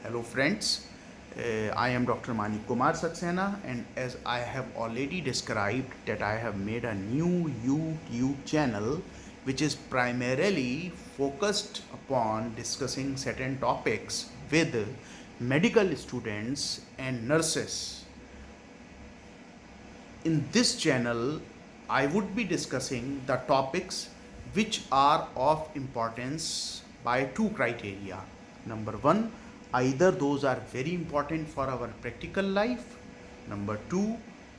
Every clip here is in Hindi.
Hello friends, I am Dr. Manik Kumar Saxena, and as I have already described that I have made a new YouTube channel which is primarily focused upon discussing certain topics with medical students and nurses. In this channel, I would be discussing the topics which are of importance by two criteria. Number one, either those are very important for our practical life. Number two,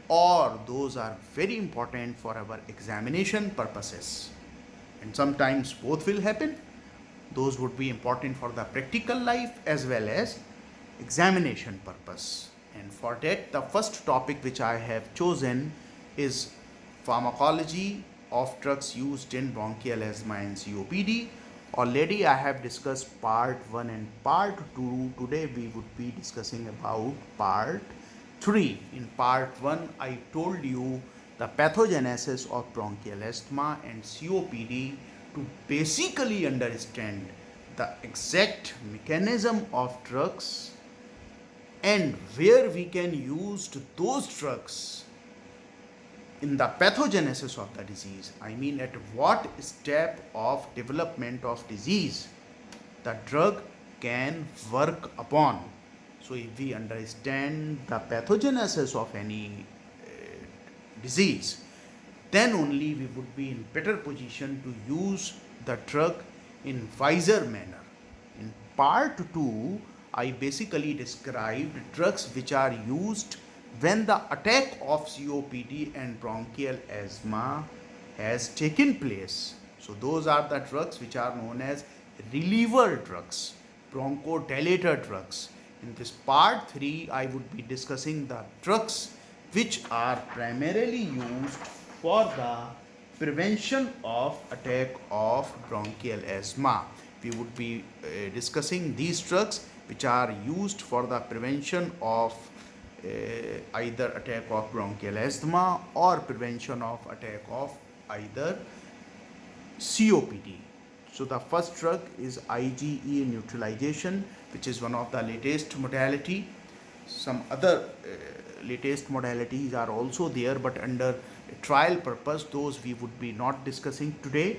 or those are very important for our examination purposes. And sometimes both will happen. Those would be important for the practical life as well as examination purpose. And for that, the first topic which I have chosen is pharmacology of drugs used in bronchial asthma and COPD. Already I have discussed part 1 and part 2. Today we would be discussing about part 3. In part 1 I told you the pathogenesis of bronchial asthma and COPD to basically understand the exact mechanism of drugs and where we can use those drugs in the pathogenesis of the disease. I mean, at what step of development of disease the drug can work upon. So if we understand the pathogenesis of any disease, then only we would be in better position to use the drug in wiser manner. In part 2, I basically described drugs which are used when the attack of COPD and bronchial asthma has taken place. So those are the drugs which are known as reliever drugs, bronchodilator drugs. In this part 3, I would be discussing the drugs which are primarily used for the prevention of attack of bronchial asthma. We would be discussing these drugs which are used for the prevention of either attack of bronchial asthma or prevention of attack of either COPD. So the first drug is IgE neutralization, which is one of the latest modality. Some other latest modalities are also there, but under trial purpose, those we would be not discussing today.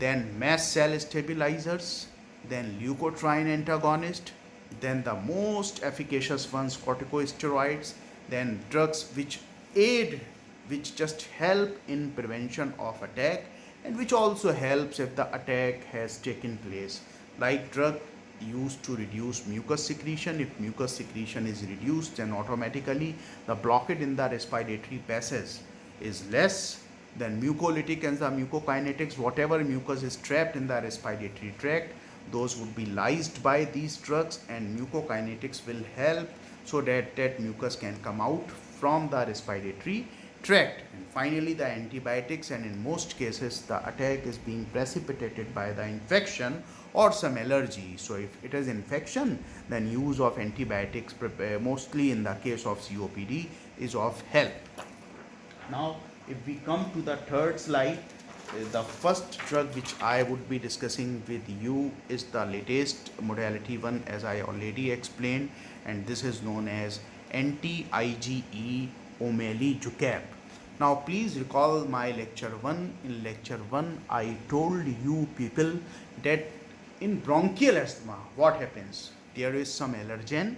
Then mast cell stabilizers, then leukotriene antagonist, then the most efficacious ones, corticosteroids, then drugs which aid, which just help in prevention of attack and which also helps if the attack has taken place, like drug used to reduce mucus secretion. If mucus secretion is reduced, then automatically the blockade in the respiratory passage is less. Then mucolytic and the mucokinetics, whatever mucus is trapped in the respiratory tract, those would be lysed by these drugs, and mucokinetics will help so that that mucus can come out from the respiratory tract. And finally the antibiotics, and in most cases the attack is being precipitated by the infection or some allergy. So if it is infection, then use of antibiotics mostly in the case of COPD is of help. Now if we come to the third slide, the first drug which I would be discussing with you is the latest modality one, as I already explained, and this is known as anti-IgE omalizumab. Now please recall my lecture 1. In lecture 1 I told you people that in bronchial asthma what happens? There is some allergen.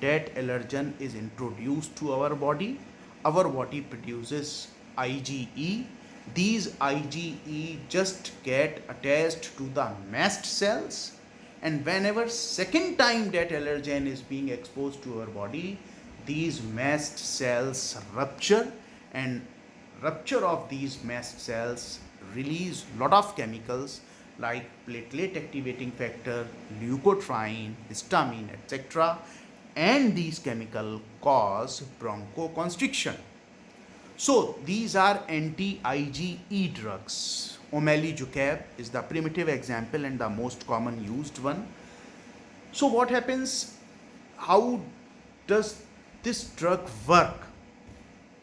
That allergen is introduced to our body. Our body produces IgE. These IgE just get attached to the mast cells, and whenever second time that allergen is being exposed to our body, these mast cells rupture, and rupture of these mast cells release lot of chemicals like platelet activating factor, leukotriene, histamine, etc., and these chemicals cause bronchoconstriction. So these are anti-IgE drugs. Omalizumab is the primitive example and the most common used one. So what happens? How does this drug work?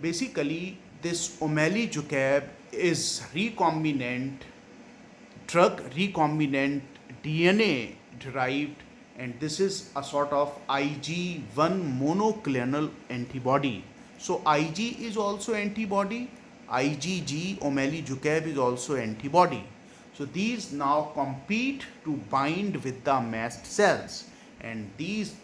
Basically, this omalizumab is recombinant drug, recombinant DNA derived and this is a sort of Ig1 monoclonal antibody. So Ig is also antibody, IgG omalizumab is also antibody. So these now compete to bind with the mast cells, and these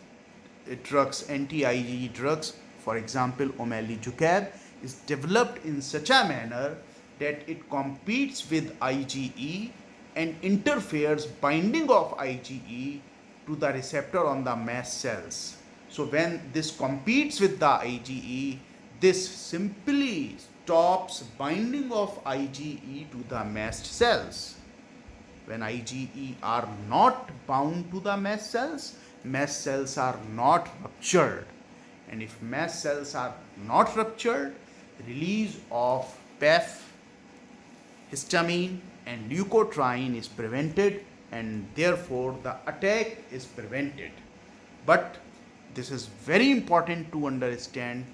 drugs, anti-IgE drugs, for example omalizumab, is developed in such a manner that it competes with IgE and interferes binding of IgE to the receptor on the mast cells. So when this competes with the IgE, this simply stops binding of IgE to the mast cells. When IgE are not bound to the mast cells are not ruptured. And if mast cells are not ruptured, release of PEF, histamine and leukotriene is prevented, and therefore the attack is prevented. But this is very important to understand,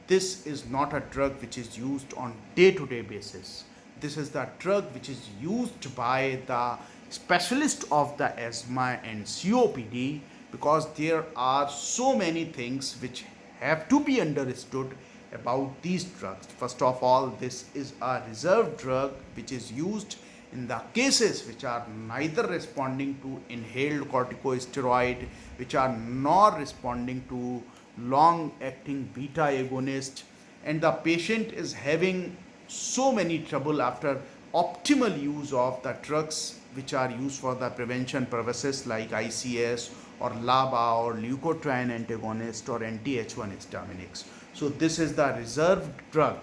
this is not a drug which is used on day-to-day basis. This is the drug which is used by the specialist of the asthma and COPD, because there are so many things which have to be understood about these drugs. First of all, this is a reserve drug which is used in the cases which are neither responding to inhaled corticosteroid, which are not responding to long acting beta agonist, and the patient is having so many trouble after optimal use of the drugs which are used for the prevention purposes like ICS or LABA or leukotriene antagonist or anti-H1 histaminics. So this is the reserved drug.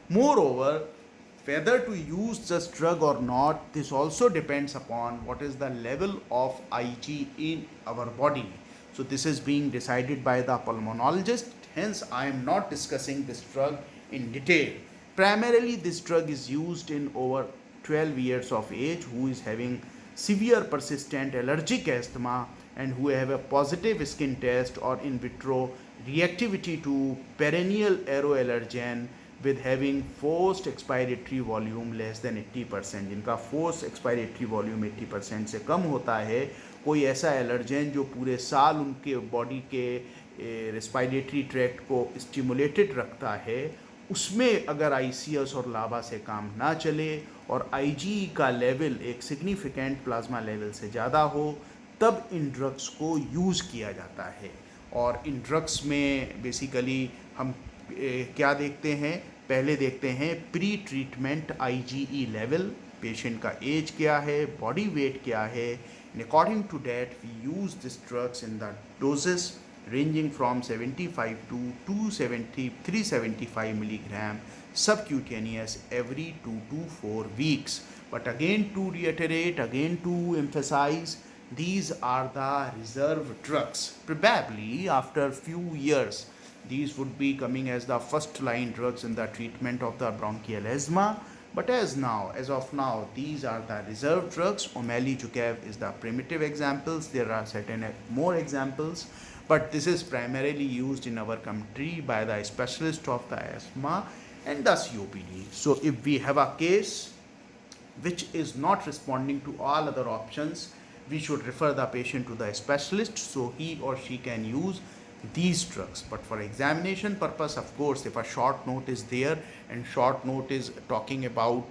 Moreover, whether to use this drug or not, this also depends upon what is the level of Ig in our body. So this is being decided by the pulmonologist. Hence, I am not discussing this drug in detail. Primarily, this drug is used in over 12 years of age who is having severe persistent allergic asthma and who have a positive skin test or in vitro reactivity to perennial aeroallergen with having forced expiratory volume less than 80%. जिनका forced expiratory volume 80% से कम होता है, कोई ऐसा एलर्जेन जो पूरे साल उनके बॉडी के रेस्पिरेटरी ट्रैक्ट को स्टिमुलेटेड रखता है, उसमें अगर ICS और लाबा से काम ना चले और IgE का लेवल एक सिग्निफिकेंट प्लाज्मा लेवल से ज़्यादा हो, तब इन ड्रग्स को यूज़ किया जाता है. और इन ड्रग्स में बेसिकली हम क्या देखते हैं, पहले देखते हैं pre treatment IgE level, patient का एज क्या है, बॉडी वेट क्या है, and according to that we use these drugs in the doses ranging from 75 to 270 375 milligram subcutaneous every 2 to 4 weeks. But again to reiterate, again to emphasize, these are the reserve drugs. Probably after few years these would be coming as the first line drugs in the treatment of the bronchial asthma. But as of now, these are the reserve drugs. Omalizumab is the primitive examples. There are certain more examples, but this is primarily used in our country by the specialist of the asthma and the COPD. So if we have a case which is not responding to all other options, we should refer the patient to the specialist so he or she can use these drugs. But for examination purpose, of course, if a short note is there and short note is talking about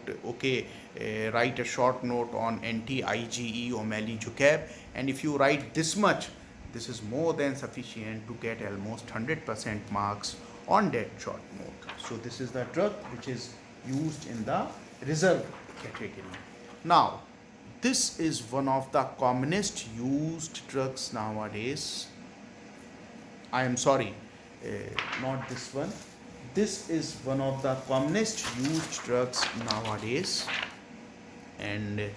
write a short note on anti-IgE omalizumab, and if you write this much, this is more than sufficient to get almost 100% marks on that short note. So this is the drug which is used in the reserve category. Now this is one of the commonest used drugs nowadays. I am sorry, not this one. This is one of the commonest used drugs nowadays, and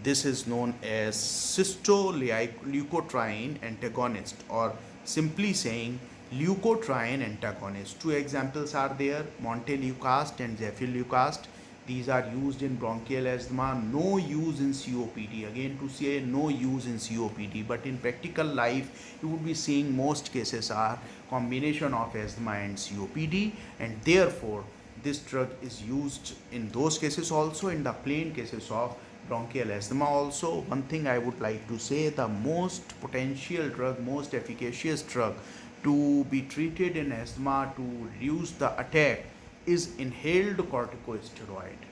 this is known as cystoleucotriene antagonist, or simply saying leukotriene antagonist. Two examples are there, montelukast and zafirlukast. These are used in bronchial asthma, no use in COPD. Again to say no use in COPD, but in practical life you would be seeing most cases are combination of asthma and COPD, and therefore this drug is used in those cases also, in the plain cases of bronchial asthma also. One thing I would like to say, the most potential drug, most efficacious drug to be treated in asthma to reduce the attack is inhaled corticosteroid,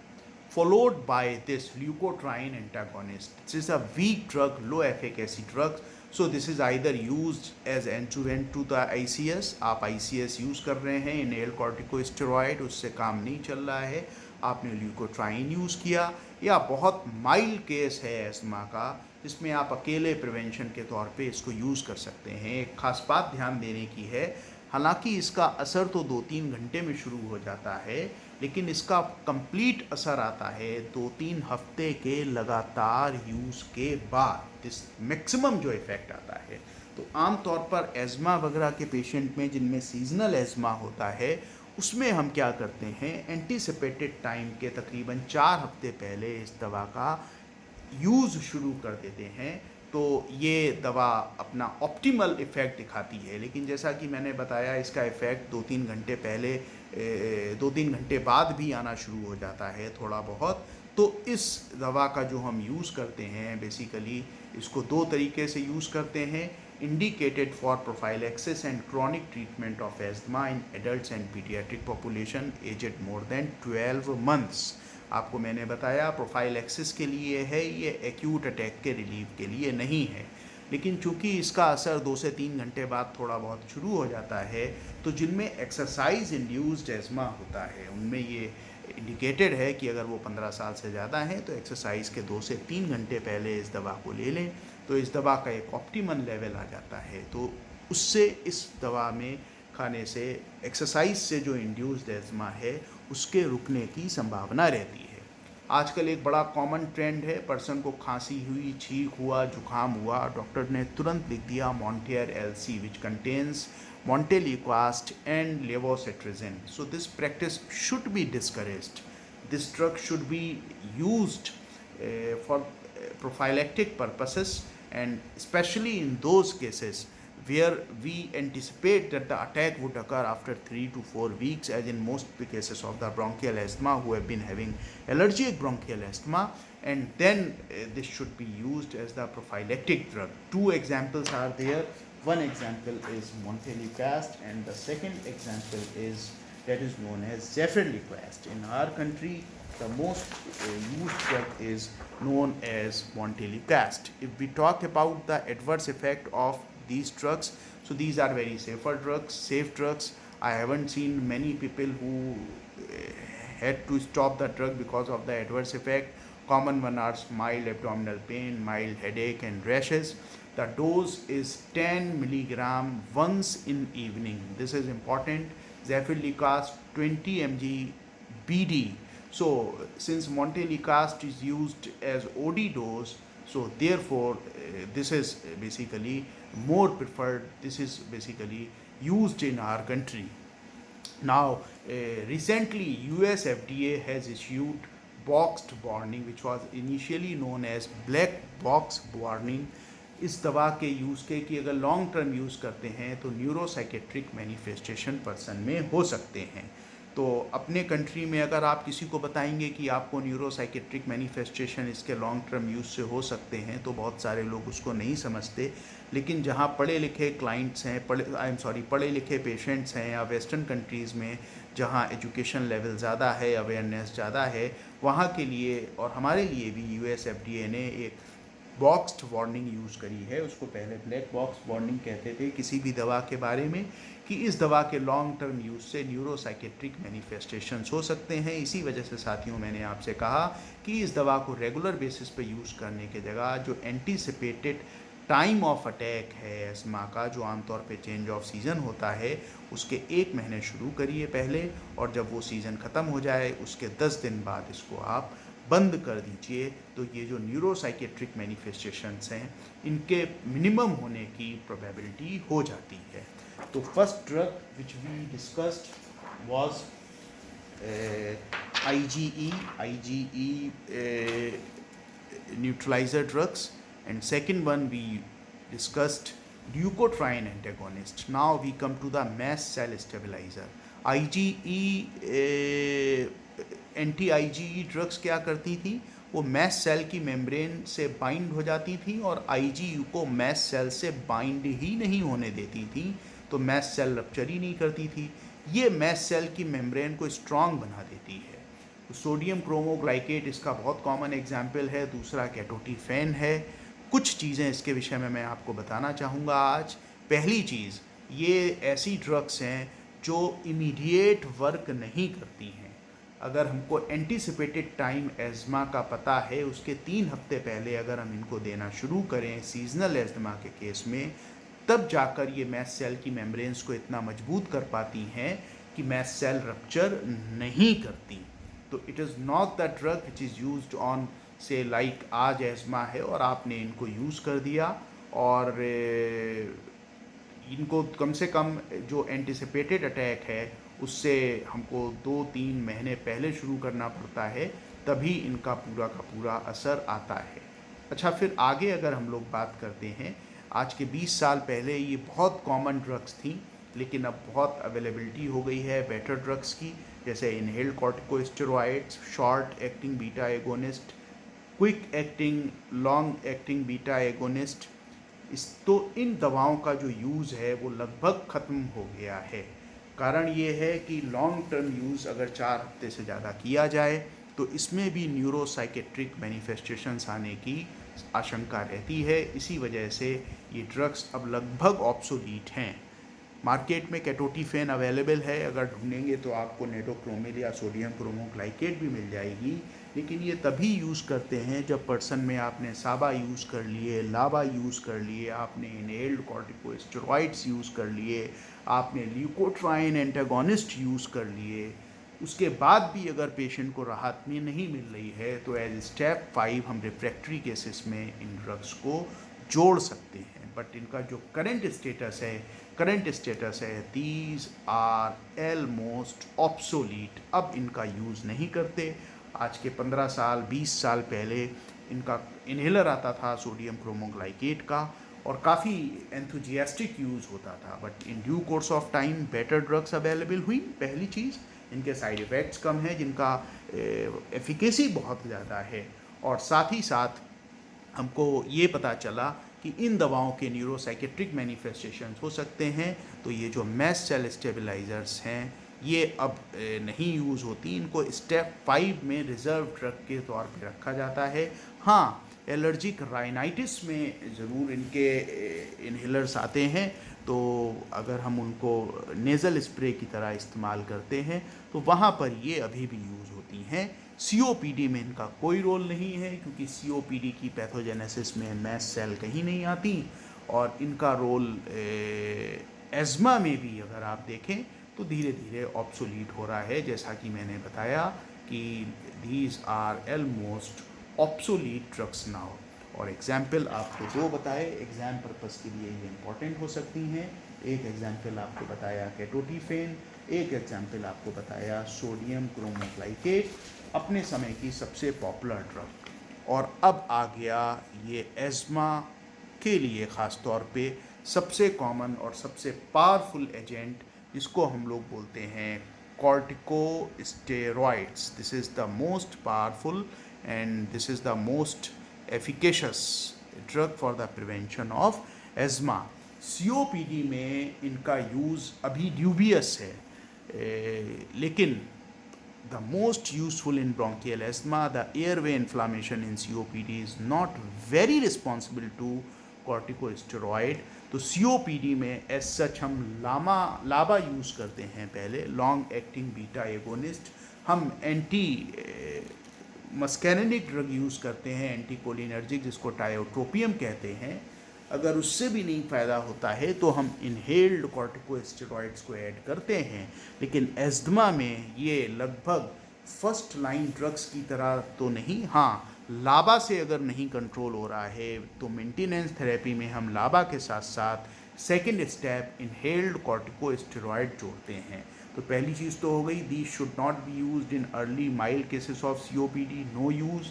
followed by this leukotriene antagonist. This is a weak drug, low efficacy drug. So this is either used as adjuvant to the ICS. आप ICS यूज़ कर रहे हैं, इनहेल कॉर्टिकोस्टेरॉइड, उससे काम नहीं चल रहा है, आपने ल्यूकोट्राइन यूज़ किया, या बहुत माइल्ड केस है एस्मा का जिसमें आप अकेले प्रिवेंशन के तौर पे इसको यूज़ कर सकते हैं। एक खास बात ध्यान देने की है, हालांकि इसका असर तो 2-3 घंटे में शुरू हो जाता है, लेकिन इसका कंप्लीट असर आता है 2-3 हफ्ते के लगातार यूज़ के बाद, इस मैक्सिमम जो इफ़ेक्ट आता है। तो आम तौर पर एज़मा वगैरह के पेशेंट में जिनमें सीजनल एज़मा होता है, उसमें हम क्या करते हैं, एंटीसिपेटेड टाइम के तकरीबन 4 हफ्ते पहले इस दवा का यूज़ शुरू कर देते हैं, तो ये दवा अपना ऑप्टिमल इफ़ेक्ट दिखाती है। लेकिन जैसा कि मैंने बताया, इसका इफ़ेक्ट 2-3 घंटे पहले 2-3 घंटे बाद भी आना शुरू हो जाता है थोड़ा बहुत। तो इस दवा का जो हम यूज़ करते हैं, बेसिकली इसको 2 तरीके से यूज़ करते हैं। Indicated for prophylaxis and chronic treatment of asthma in adults and paediatric population aged more than 12 months. आपको मैंने बताया प्रोफाइलैक्सिस के लिए है, ये एक्यूट अटैक के रिलीफ के लिए नहीं है। लेकिन चूंकि इसका असर 2 से 3 घंटे बाद थोड़ा बहुत शुरू हो जाता है, तो जिनमें एक्सरसाइज इंड्यूस्ड एज़मा होता है उनमें ये इंडिकेटेड है कि अगर वो 15 साल से ज़्यादा हैं तो एक्सरसाइज के 2 से 3 घंटे पहले इस दवा को ले लें, तो इस दवा का एक ऑप्टिमल लेवल आ जाता है। तो उससे इस दवा में खाने से एक्सरसाइज से जो इंड्यूस्ड एज़मा है उसके रुकने की संभावना रहती है। आजकल एक बड़ा कॉमन ट्रेंड है, पर्सन को खांसी हुई, छींक हुआ, जुकाम हुआ, डॉक्टर ने तुरंत लिख दिया Montair LC which contains Montelukast and levocetirizine. So this practice should be discouraged. This drug should be used for prophylactic purposes, and especially in those cases where we anticipate that the attack would occur after 3 to 4 weeks, as in most cases of the bronchial asthma who have been having allergic bronchial asthma, and then this should be used as the prophylactic drug. 2 examples are there. One example is Montelukast, and the second example is that is known as Zephyrlukast. In our country, the most used drug is known as Montelukast. If we talk about the adverse effect of these drugs, so these are very safe drugs. I haven't seen many people who had to stop the drug because of the adverse effect. Common one are mild abdominal pain, mild headache and rashes. The dose is 10 milligram once in evening. This is important. Zephyrlukast 20 mg BD. So since Montelukast is used as OD dose, so therefore this is basically more preferred. This is basically used in our country. Now recently US FDA has issued boxed warning, which was initially known as black box warning, इस दवा के यूज़ के कि अगर लॉन्ग टर्म यूज़ करते हैं तो न्यूरोसाइकेट्रिक मैनिफेस्टेशन पर्सन में हो सकते हैं। तो अपने कंट्री में अगर आप किसी को बताएंगे कि आपको न्यूरोसाइकेट्रिक मैनिफेस्टेशन इसके लॉन्ग टर्म यूज़ से हो सकते हैं, तो बहुत सारे लोग उसको नहीं समझते। लेकिन जहाँ पढ़े लिखे क्लाइंट्स हैं, पढ़े लिखे पेशेंट्स हैं, या वेस्टर्न कंट्रीज़ में जहाँ एजुकेशन लेवल ज़्यादा है, अवेयरनेस ज़्यादा है, वहाँ के लिए और हमारे लिए भी US FDA ने एक बॉक्स्ड वार्निंग यूज़ करी है। उसको पहले ब्लैक बॉक्स वार्निंग कहते थे किसी भी दवा के बारे में, कि इस दवा के लॉन्ग टर्म यूज़ से न्यूरोसाइकेट्रिक मैनिफेस्टेशंस हो सकते हैं। इसी वजह से साथियों मैंने आपसे कहा कि इस दवा को रेगुलर बेसिस पे यूज़ करने के जगह जो एंटीसिपेटेड टाइम ऑफ अटैक है एस्मा का, जो आमतौर पे चेंज ऑफ सीज़न होता है, उसके 1 महीने शुरू करिए पहले, और जब वो सीज़न ख़त्म हो जाए उसके 10 दिन बाद इसको आप बंद कर दीजिए। तो ये जो न्यूरोसाइकेट्रिक मैनिफेस्टेशंस हैं, इनके मिनिमम होने की प्रोबेबिलिटी हो जाती है। तो first drug which we discussed was IgE neutralizer drugs, and second one we discussed leukotriene antagonist. Now we come to the mast cell stabilizer. IgE anti IgE drugs क्या करती थी, वो मैस्ट सेल की मेम्ब्रेन से बाइंड हो जाती थी और आईजीयू को मैस्ट सेल से बाइंड ही नहीं होने देती थी, तो मैस्ट सेल रप्चर ही नहीं करती थी। ये मैस्ट सेल की मेम्ब्रेन को स्ट्रांग बना देती है। तो सोडियम क्रोमोग्लाइकेट इसका बहुत कॉमन एग्जाम्पल है। दूसरा केटोटिफेन है। कुछ चीज़ें इसके विषय में मैं आपको बताना चाहूँगा आज। पहली चीज़, ये ऐसी ड्रग्स हैं जो इमीडिएट वर्क नहीं करती हैं। अगर हमको एंटीसिपेटेड टाइम एज़मा का पता है, उसके 3 हफ्ते पहले अगर हम इनको देना शुरू करें सीजनल एज़मा के केस में, तब जाकर ये मैस्ट सेल की मेम्ब्रेन्स को इतना मजबूत कर पाती हैं कि मैस्ट सेल रप्चर नहीं करती। तो it is not the drug which is used on से लाइक आज एज़मा है और आपने इनको यूज़ कर दिया और इनको कम से कम जो एंटिसिपेटेड अटैक है उससे हमको 2-3 महीने पहले शुरू करना पड़ता है, तभी इनका पूरा का पूरा असर आता है। अच्छा, फिर आगे अगर हम लोग बात करते हैं, आज के 20 साल पहले ये बहुत कॉमन ड्रग्स थी, लेकिन अब बहुत अवेलेबिलिटी हो गई है बेटर ड्रग्स की, जैसे inhaled corticosteroids, short acting beta agonist, quick acting long acting beta agonist. तो इन दवाओं का जो यूज़ है वो लगभग ख़त्म हो गया है। कारण ये है कि लॉन्ग टर्म यूज़ अगर 4 हफ्ते से ज़्यादा किया जाए तो इसमें भी न्यूरोसाइकेट्रिक मैनिफेस्टेशंस आने की आशंका रहती है। इसी वजह से ये ड्रग्स अब लगभग ऑब्सोलीट हैं। मार्केट में केटोटिफेन अवेलेबल है, अगर ढूंढेंगे तो आपको नेटोक्रोमिल या सोडियम क्रोमोग्लाइकेट भी मिल जाएगी, लेकिन ये तभी यूज़ करते हैं जब पर्सन में आपने साबा यूज़ कर लिए, लाबा यूज़ कर लिए, आपने इनहेल्ड कॉर्टिकोस्टेरॉइड्स यूज़ कर लिए, आपने ल्यूकोट्राइन एंटागोनिस्ट यूज़ कर लिए। उसके बाद भी अगर पेशेंट को राहत में नहीं मिल रही है तो एज स्टेप 5 हम रिफ्रैक्टरी केसेस में इन ड्रग्स को जोड़ सकते हैं। बट इनका जो करंट स्टेटस है दीज आर ऑलमोस्ट ऑब्सोलीट। अब इनका यूज़ नहीं करते। आज के 15 साल 20 साल पहले इनका इनहेलर आता था सोडियम क्रोमोग्लाइकेट का और काफ़ी एंथुजियास्टिक यूज़ होता था, but in due course of time better drugs available हुई। पहली चीज़, इनके साइड इफ़ेक्ट्स कम हैं, जिनका एफिकेसी बहुत ज़्यादा है, और साथ ही साथ हमको ये पता चला कि इन दवाओं के न्यूरोसाइकेट्रिक मैनिफेस्टेशंस हो सकते हैं। तो ये जो मैस्ट सेल स्टेबलाइजर्स हैं ये अब नहीं यूज़ होती, इनको स्टेप 5 में रिज़र्व ड्रग के तौर पे रखा जाता है। हाँ, एलर्जिक राइनाइटिस में ज़रूर इनके इनहेलर्स आते हैं, तो अगर हम उनको नेज़ल स्प्रे की तरह इस्तेमाल करते हैं तो वहाँ पर ये अभी भी यूज़ होती हैं। सीओपीडी में इनका कोई रोल नहीं है, क्योंकि सीओपीडी की पैथोजेनेसिस में मैस्ट सेल कहीं नहीं आती, और इनका रोल एज़मा में भी अगर आप देखें तो धीरे धीरे ऑब्सोलीट हो रहा है। जैसा कि मैंने बताया कि these are almost obsolete drugs now. और एग्जाम्पल आपको 2 बताए, एग्ज़ाम पर्पस के लिए ये इम्पॉर्टेंट हो सकती हैं। एक एग्जाम्पल आपको बताया केटोटिफेन, एक एग्जाम्पल आपको बताया सोडियम क्रोमोग्लाइकेट, अपने समय की सबसे पॉपुलर ड्रग। और अब आ गया ये एज़मा के लिए ख़ास तौर पे सबसे कॉमन और सबसे पावरफुल एजेंट, जिसको हम लोग बोलते हैं corticosteroids. This is the most powerful and this is the most efficacious drug for the prevention of asthma. COPD में इनका यूज़ अभी ड्यूबियस है, लेकिन the most useful in bronchial asthma, the airway inflammation in COPD is not very responsible to corticosteroid। तो COPD में एज सच हम लाबा यूज़ करते हैं पहले, लॉन्ग एक्टिंग बीटा एगोनिस्ट। हम एंटी मस्कैरेनिक ड्रग यूज़ करते हैं, एंटीकोलिनर्जिक, जिसको टायोट्रोपियम कहते हैं। अगर उससे भी नहीं फ़ायदा होता है तो हम इनहेल्ड कॉर्टिकोस्टेरॉइड्स को ऐड करते हैं। लेकिन एस्थमा में ये लगभग फर्स्ट लाइन ड्रग्स की तरह तो नहीं। हाँ, लाबा से अगर नहीं कंट्रोल हो रहा है तो मेंटेनेंस थेरेपी में हम लाबा के साथ साथ सेकेंड स्टेप इनहेल्ड कॉर्टिकोस्टेरॉइड जोड़ते हैं। तो पहली चीज़ तो हो गई, these should not be used in early mild cases of COPD, no use,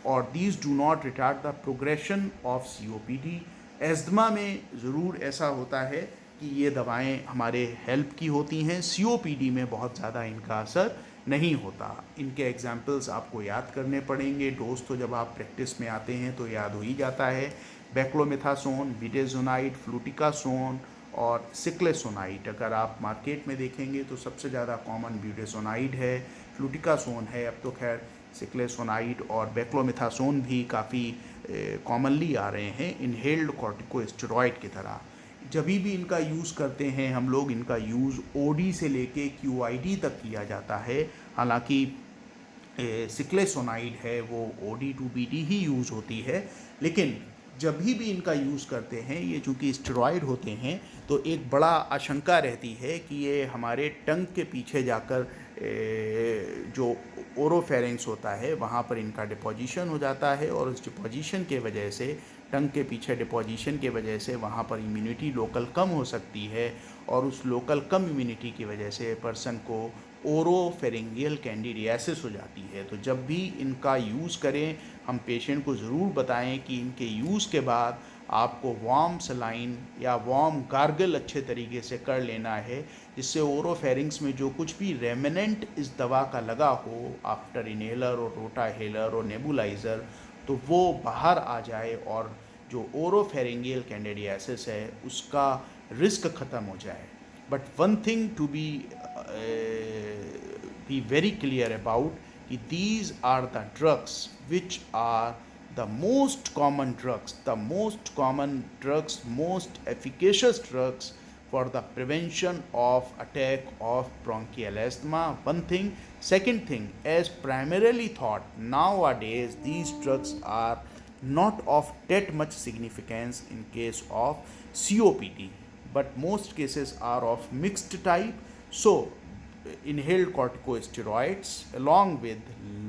और these do not retard the progression of COPD। Asthma में ज़रूर ऐसा होता है कि ये दवाएं हमारे हेल्प की होती हैं। COPD में बहुत ज़्यादा इनका असर नहीं होता। इनके एग्जाम्पल्स आपको याद करने पड़ेंगे। डोज तो जब आप प्रैक्टिस में आते हैं तो याद हो ही जाता है। बेक्लोमेथासोन, बिडेजोनाइड, फ्लूटिकासोन और सिक्लेसोनाइड। अगर आप मार्केट में देखेंगे तो सबसे ज़्यादा कॉमन बिडेजोनाइड है, फ्लूटिकासोन है। अब तो खैर सिक्लेसोनाइड और बेक्लोमेथासोन भी काफ़ी कॉमनली आ रहे हैं इनहेल्ड कॉर्टिकोस्टेरॉइड की तरह। जब भी इनका यूज़ करते हैं हम लोग, इनका यूज़ OD से लेके QID तक किया जाता है। हालांकि सिक्लेसोनाइड है वो OD to BD he use होती है, लेकिन जब भी इनका यूज़ करते हैं, ये चूँकि स्टेरॉइड होते हैं, तो एक बड़ा आशंका रहती है कि ये हमारे टंग के पीछे जाकर जो ओरोफेरिंक्स होता है वहाँ पर इनका डिपोजिशन हो जाता है, और उस डिपोजिशन के वजह से, टंग के पीछे डिपोजिशन के वजह से वहाँ पर इम्यूनिटी लोकल कम हो सकती है, और उस लोकल कम इम्यूनिटी की वजह से पर्सन को ओरोफेरिंगियल कैंडिडियासिस हो जाती है। तो जब भी इनका यूज़ करें, हम पेशेंट को ज़रूर बताएं कि इनके यूज़ के बाद आपको वार्म सलाइन या वार्म गार्गल अच्छे तरीके से कर लेना है, जिससे ओरोफेरिंग्स में जो कुछ भी रेमिनेंट इस दवा का लगा हो आफ्टर इनहेलर और रोटाहेलर और नेबुलाइज़र, तो वो बाहर आ जाए और जो ओरोफेरिंगियल कैंडिडियासिस है उसका रिस्क ख़त्म हो जाए। But one thing to be very clear about, these are the drugs which are the most common drugs, most efficacious drugs for the prevention of attack of bronchial asthma. One thing. Second thing, as primarily thought, nowadays these drugs are not of that much significance in case of COPD, but most cases are of mixed type. So inhaled corticosteroids along with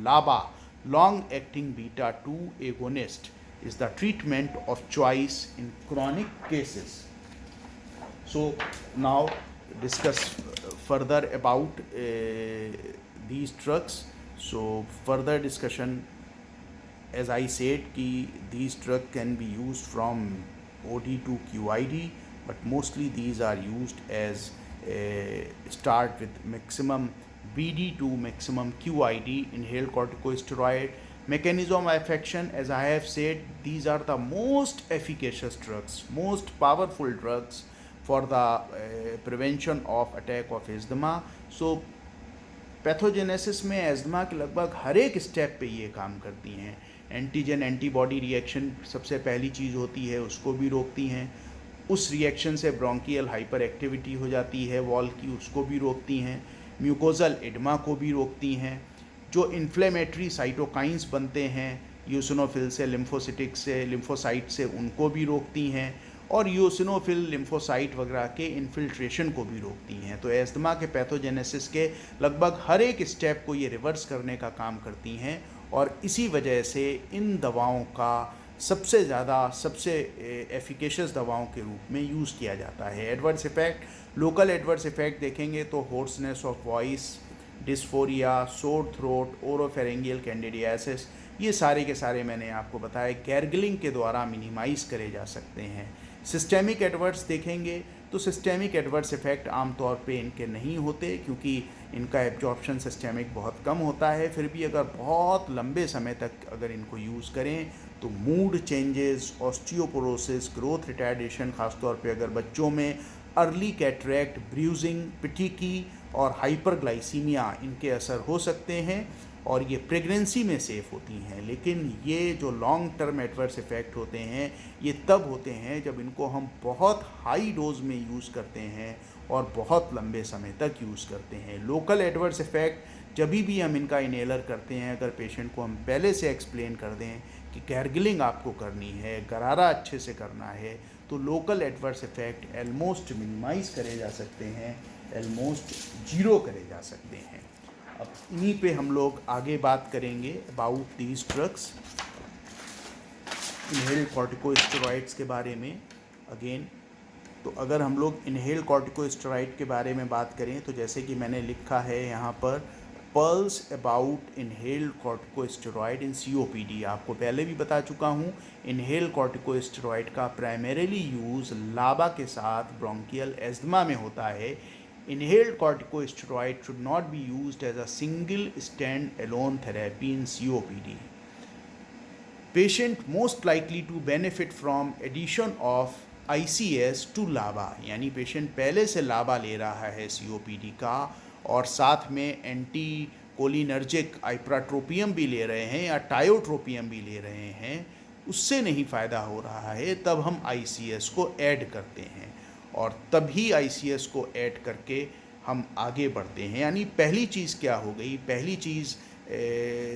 LABA, long acting beta 2 agonist, is the treatment of choice in chronic cases. So now discuss further about these drugs. So further discussion, as I said, these drugs can be used from OD to QID, but mostly these are used as start with maximum BD to maximum QID, inhaled corticosteroid. Mechanism of action, as I have said, these are the most efficacious drugs, most powerful drugs for the prevention of attack of asthma. So pathogenesis में एस्थमा के लगभग हर एक स्टेप पे ये काम करती हैं। एंटीजन एंटीबॉडी रिएक्शन सबसे पहली चीज़ होती है, उसको भी रोकती हैं। उस रिएक्शन से ब्रोंकियल हाइपर एक्टिविटी हो जाती है वॉल की, उसको भी रोकती हैं। म्यूकोजल एडमा को भी रोकती हैं। जो इन्फ्लेमेटरी साइटोकाइंस बनते हैं यूसिनोफिल से, लिम्फोसिटिक से, लिम्फोसाइट से, उनको भी रोकती हैं, और यूसिनोफिल लिम्फोसाइट वगैरह के इन्फिल्ट्रेशन को भी रोकती हैं। तो एस्थमा के पैथोजेनेसिस के लगभग हर एक स्टेप को ये रिवर्स करने का काम करती हैं, और इसी वजह से इन दवाओं का सबसे ज़्यादा, सबसे एफिकेशियस दवाओं के रूप में यूज़ किया जाता है। Adverse effect, local adverse effect देखेंगे तो hoarseness of voice, dysphoria, sore throat, oropharyngeal candidiasis, ये सारे के सारे मैंने आपको बताया गैर्गलिंग के द्वारा मिनिमाइज़ करे जा सकते हैं। सिस्टेमिक एडवर्स देखेंगे तो सिस्टेमिक एडवर्स इफ़ेक्ट आमतौर पे इनके नहीं होते, क्योंकि इनका एब्जॉर्प्शन सिस्टेमिक बहुत कम होता है। फिर भी अगर बहुत लंबे समय तक अगर इनको यूज़ करें तो mood changes, osteoporosis, growth retardation, ख़ासतौर पे अगर बच्चों में अर्ली कैटरैक्ट, ब्रूजिंग, पिटिकी और हाइपरग्लाइसीमिया, इनके असर हो सकते हैं, और ये प्रेगनेंसी में सेफ़ होती हैं। लेकिन ये जो लॉन्ग टर्म एडवर्स इफ़ेक्ट होते हैं ये तब होते हैं जब इनको हम बहुत हाई डोज में यूज़ करते हैं और बहुत लंबे समय तक यूज़ करते हैं। लोकल एडवर्स इफ़ेक्ट जब भी हम इनका इनहेलर करते हैं, अगर पेशेंट को हम पहले से एक्सप्लेन कर दें कि गैर्गलिंग आपको करनी है, गरारा अच्छे से करना है, तो local adverse effect almost minimise करे जा सकते हैं, ऑलमोस्ट जीरो करे जा सकते हैं। अब इन्हीं पे हम लोग आगे बात करेंगे about these drugs, inhaled corticosteroids के बारे में। अगेन, तो अगर हम लोग इनहेल्ड कॉर्टिकोस्टेरॉइड के बारे में बात करें तो जैसे कि मैंने लिखा है यहाँ पर, pulse about inhaled corticosteroid in COPD। आपको पहले भी बता चुका हूँ, इनहेल्ड कॉर्टिकोस्टेरॉइड का प्राइमरीली यूज़ लाबा के साथ ब्रोंकियल एस्थमा में होता है। Inhaled corticosteroid should not be used as a single stand-alone therapy in COPD. Patient most likely to benefit from addition of ICS to LABA, यानी पेशेंट पहले से लाबा ले रहा है COPD का और साथ में एंटी कोलिनर्जिक आइप्राट्रोपियम भी ले रहे हैं या टायोट्रोपियम भी ले रहे हैं, उससे नहीं फ़ायदा हो रहा है, तब हम ICS को ऐड करते हैं और तभी ICS को ऐड करके हम आगे बढ़ते हैं। यानी पहली चीज़ क्या हो गई, पहली चीज़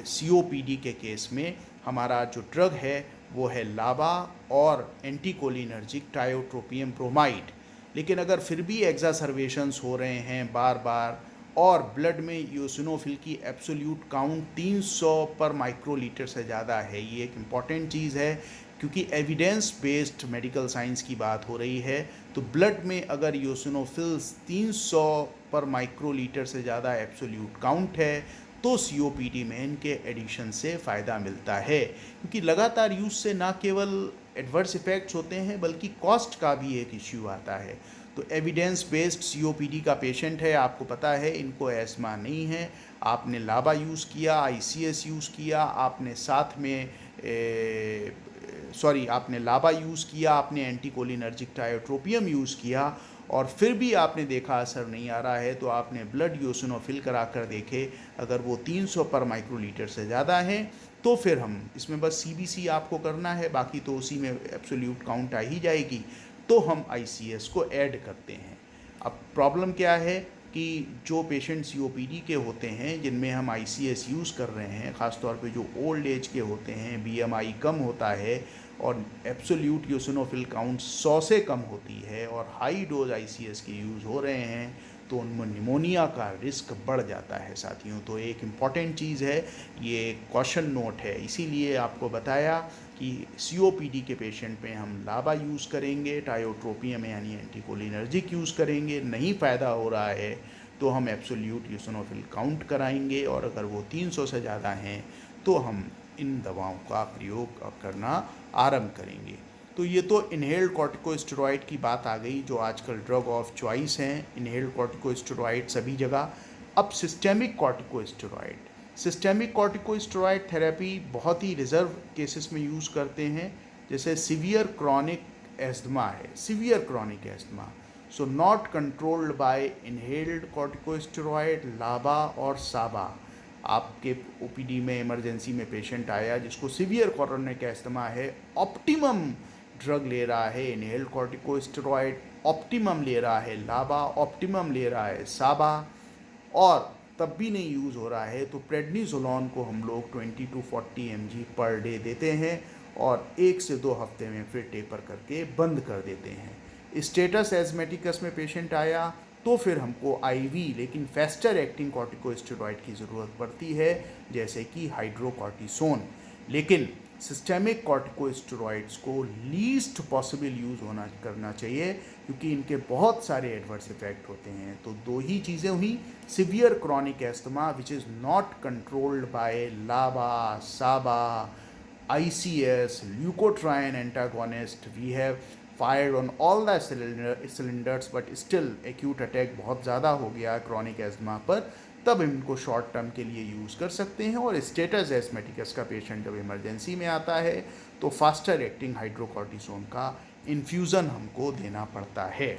COPD के केस में हमारा जो ड्रग है वो है लाबा और एंटीकोलिनर्जिक टायोट्रोपियम ब्रोमाइड। लेकिन अगर फिर भी एक्सासर्वेशंस हो रहे हैं बार बार और ब्लड में यूसिनोफिल की एब्सोल्यूट काउंट 300 पर माइक्रोलीटर से ज़्यादा है, ये एक इम्पॉर्टेंट चीज़ है क्योंकि एविडेंस बेस्ड मेडिकल साइंस की बात हो रही है। तो ब्लड में अगर यूसिनोफिल्स 300 पर माइक्रोलीटर से ज़्यादा एब्सोल्यूट काउंट है तो COPD में इनके एडिशन से फ़ायदा मिलता है, क्योंकि लगातार यूज़ से ना केवल एडवर्स इफ़ेक्ट्स होते हैं बल्कि कॉस्ट का भी एक इश्यू आता है। तो एविडेंस बेस्ड COPD का पेशेंट है, आपको पता है इनको एस्मा नहीं है, आपने लाबा यूज़ किया, ICS यूज़ किया, आपने साथ में आपने लाबा यूज़ किया, आपने एंटीकोलिनर्जिक टायोट्रोपियम यूज़ किया और फिर भी आपने देखा असर नहीं आ रहा है, तो आपने ब्लड यूसिनोफिल करा कर देखे, अगर वो 300 पर माइक्रोलीटर से ज़्यादा है तो फिर हम इसमें बस CBC आपको करना है, बाकी तो उसी में एब्सोल्यूट काउंट आ ही जाएगी, तो हम ICS को ऐड करते हैं। अब प्रॉब्लम क्या है कि जो पेशेंट COPD के होते हैं जिनमें हम ICS यूज़ कर रहे हैं, ख़ासतौर पे जो ओल्ड एज के होते हैं, BMI कम होता है और एब्सोल्यूट यूसिनोफिल काउंट 100 से कम होती है और हाई डोज ICS के यूज़ हो रहे हैं, तो उनमें निमोनिया का रिस्क बढ़ जाता है साथियों। तो एक इम्पॉर्टेंट चीज़ है, ये क्वेश्चन नोट है, इसीलिए आपको बताया कि COPD के पेशेंट में हम लाबा यूज़ करेंगे, टायोट्रोपियम यानी एंटीकोलिनर्जिक यूज़ करेंगे, नहीं फ़ायदा हो रहा है तो हम एब्सोल्यूट यूसिनोफिल काउंट कराएंगे और अगर वो 300 से ज़्यादा हैं तो हम इन दवाओं का प्रयोग करना आरंभ करेंगे। तो ये तो इनहेल्ड कॉर्टिकोस्टेरॉइड की बात आ गई जो आजकल ड्रग ऑफ चॉइस हैं, इनहेल्ड कॉर्टिकोस्टेरॉइड सभी जगह। अब सिस्टेमिक कॉर्टिकोस्टेरॉइड थेरेपी बहुत ही रिजर्व केसेस में यूज़ करते हैं, जैसे सिवियर क्रॉनिक एस्थमा है, severe chronic asthma, so not controlled by inhaled corticosteroid, लाबा और साबा। आपके OPD में इमरजेंसी में पेशेंट आया जिसको सिवियर क्रॉनिक एस्थमा है, ऑप्टिमम ड्रग ले रहा है इनहेल्ड कॉर्टिकोस्टेरॉइड, ऑप्टिमम ले रहा है लाबा, ऑप्टिमम ले रहा है साबा और तब भी नहीं यूज़ हो रहा है, तो प्रेडनिसोलोन को हम लोग 20 to 40 mg पर डे देते हैं और 1 से 2 हफ्ते में फिर टेपर करके बंद कर देते हैं। स्टेटस एजमेटिकस में पेशेंट आया तो फिर हमको IV लेकिन फास्टर एक्टिंग कॉर्टिकोस्टेरॉइड की ज़रूरत पड़ती है, जैसे कि हाइड्रोकॉर्टिसोन। लेकिन सिस्टेमिक कॉर्टिकोस्टेरॉइड्स को लीस्ट पॉसिबल यूज़ करना चाहिए क्योंकि इनके बहुत सारे एडवर्स इफेक्ट होते हैं। तो दो ही चीज़ें हुई, severe chronic asthma which is not controlled by लाबा, साबा, ICS, leukotriene antagonist, we have fired on all the cylinders but still acute attack बहुत ज़्यादा हो गया क्रॉनिक एस्थमा पर, तब इनको शॉर्ट टर्म के लिए यूज़ कर सकते हैं। और स्टेटस एस्मेटिकस का पेशेंट जब इमरजेंसी में आता है तो फास्टर एक्टिंग हाइड्रोकॉर्टिसोन का इन्फ्यूज़न हमको देना पड़ता है।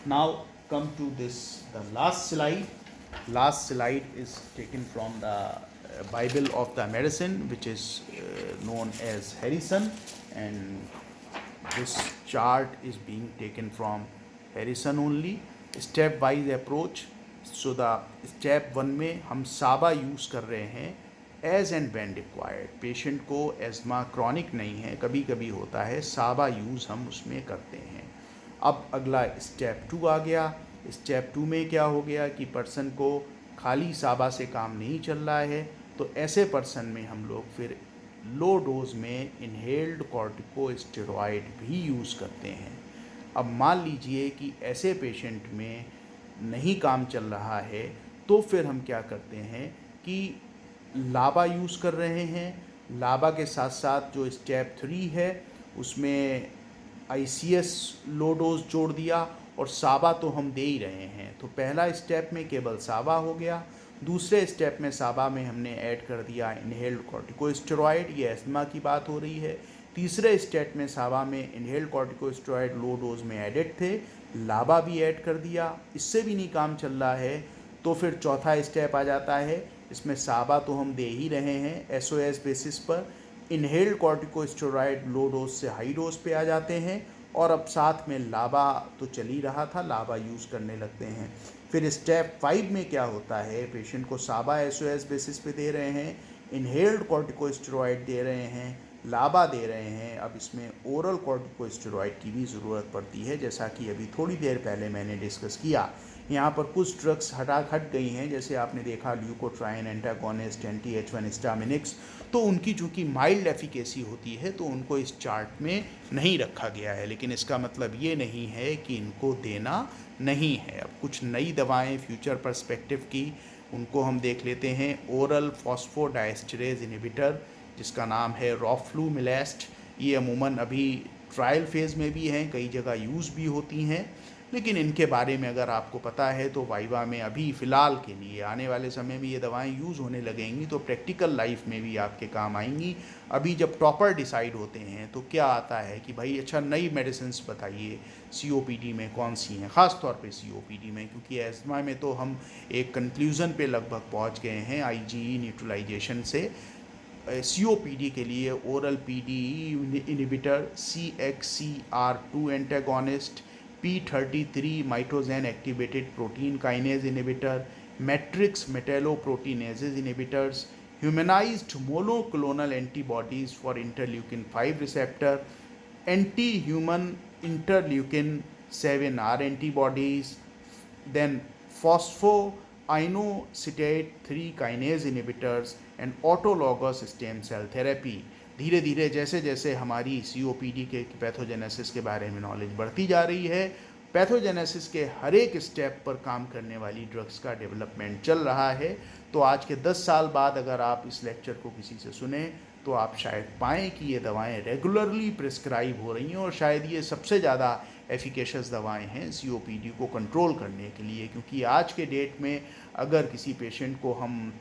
Now come to this the last slide is taken from the Bible of the medicine, which is known as Harrison, and this chart is being taken from Harrison only. Step wise approach. So the step 1 में हम साबा यूज़ कर रहे हैं as and when required. Patient को एस्थमा क्रॉनिक नहीं है, कभी कभी होता है, साबा यूज़ हम उसमें करते हैं। अब अगला स्टेप 2 आ गया। स्टेप 2 में क्या हो गया कि पर्सन को खाली साबा से काम नहीं चल रहा है, तो ऐसे पर्सन में हम लोग फिर लो डोज में इनहेल्ड कॉर्टिकोस्टेरॉइड भी यूज़ करते हैं। अब मान लीजिए कि ऐसे पेशेंट में नहीं काम चल रहा है तो फिर हम क्या करते हैं कि लाबा यूज़ कर रहे हैं। लाबा के साथ साथ जो स्टेप 3 है उसमें ICS लो डोज जोड़ दिया, और साबा तो हम दे ही रहे हैं। तो पहला स्टेप में केवल साबा हो गया। दूसरे स्टेप में साबा में हमने ऐड कर दिया इनहेल्ड कॉर्टिकोस्टेरॉइड, ये एस्मा की बात हो रही है। तीसरे स्टेप में साबा में इनहेल्ड कॉर्टिकोस्टेरॉइड लो डोज में एडेड थे, लाबा भी ऐड कर दिया, इससे भी नहीं काम चल रहा है तो फिर चौथा स्टेप आ जाता है। इसमें साबा तो हम दे ही रहे हैं SOS बेसिस पर, इनहेल्ड कॉर्टिकोस्टेरॉइड लो डोज से हाई डोज पे आ जाते हैं, और अब साथ में लाबा तो चल ही रहा था, लाबा यूज़ करने लगते हैं। फिर स्टेप 5 में क्या होता है, पेशेंट को साबा SOS बेसिस पे दे रहे हैं, इनहेल्ड कॉर्टिकोस्टेरॉइड दे रहे हैं, लाबा दे रहे हैं। अब इसमें ओरल कॉर्टिकोस्टेरॉइड की भी ज़रूरत पड़ती है, जैसा कि अभी थोड़ी देर पहले मैंने डिस्कस किया। यहाँ पर कुछ ड्रग्स हट गई हैं, जैसे आपने देखा ल्यूकोट्राइन एंटागोनिस्ट, एंटी-H1 हिस्टामिनिक्स, तो उनकी चूँकि माइल्ड एफिकेसी होती है तो उनको इस चार्ट में नहीं रखा गया है, लेकिन इसका मतलब ये नहीं है कि इनको देना नहीं है। अब कुछ नई दवाएं फ्यूचर पर्सपेक्टिव की, उनको हम देख लेते हैं। ओरल फॉस्फोडाइस्टरेज इनहिबिटर, जिसका नाम है रॉफ्लूमिलेस्ट, ये अमूमन अभी ट्रायल फेज़ में भी हैं, कई जगह यूज़ भी होती हैं, लेकिन इनके बारे में अगर आपको पता है तो वाइवा में अभी फ़िलहाल के लिए, आने वाले समय में ये दवाएं यूज़ होने लगेंगी तो प्रैक्टिकल लाइफ में भी आपके काम आएंगी। अभी जब टॉपर डिसाइड होते हैं तो क्या आता है कि भाई अच्छा नई मेडिसिन्स बताइए COPD में कौन सी हैं, ख़ास तौर पे COPD में, क्योंकि एस्मा में तो हम एक कंक्लूज़न पे लगभग पहुंच गए हैं IgE न्यूट्रलाइजेशन से। COPD के लिए oral PDE inhibitor, CXCR2 antagonist, P33 mitogen activated protein kinase inhibitor, matrix metalloproteinases inhibitors, humanized monoclonal antibodies for interleukin 5 receptor, anti human interleukin 7R antibodies, then phosphoinositate 3 kinase inhibitors and autologous stem cell therapy। धीरे धीरे जैसे जैसे हमारी COPD के पैथोजेनेसिस के बारे में नॉलेज बढ़ती जा रही है, पैथोजेनेसिस के हर एक स्टेप पर काम करने वाली ड्रग्स का डेवलपमेंट चल रहा है। तो आज के 10 साल बाद अगर आप इस लेक्चर को किसी से सुने तो आप शायद पाएँ कि ये दवाएं रेगुलरली प्रिस्क्राइब हो रही हैं, और शायद ये सबसे ज़्यादा एफिकेशियस दवाएं हैं COPD को कंट्रोल करने के लिए। क्योंकि आज के डेट में अगर किसी पेशेंट को हम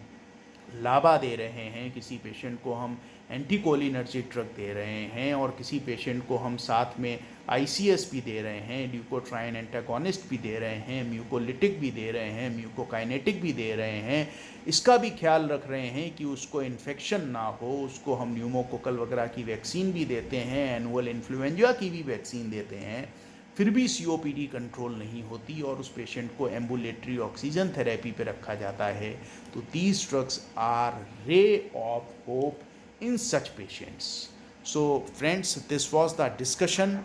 लाबा दे रहे हैं, किसी पेशेंट को हम एंटीकोलिनर्जिक ड्रग दे रहे हैं, और किसी पेशेंट को हम साथ में ICS भी दे रहे हैं, ल्यूकोट्राइन एंटागोनिस्ट भी दे रहे हैं, म्यूकोलिटिक भी दे रहे हैं, म्यूकोकाइनेटिक भी दे रहे हैं, इसका भी ख्याल रख रहे हैं कि उसको इन्फेक्शन ना हो, उसको हम न्यूमोकोकल वगैरह की वैक्सीन भी देते हैं, एनुअल इन्फ्लुएंजा की भी वैक्सीन देते हैं, फिर भी COPD कंट्रोल नहीं होती और उस पेशेंट को एम्बुलेटरी ऑक्सीजन थेरेपी पे रखा जाता है, तो these drugs are ray of hope in such patients. So friends, this was the discussion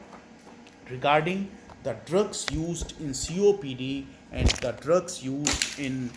regarding the drugs used in COPD and the drugs used in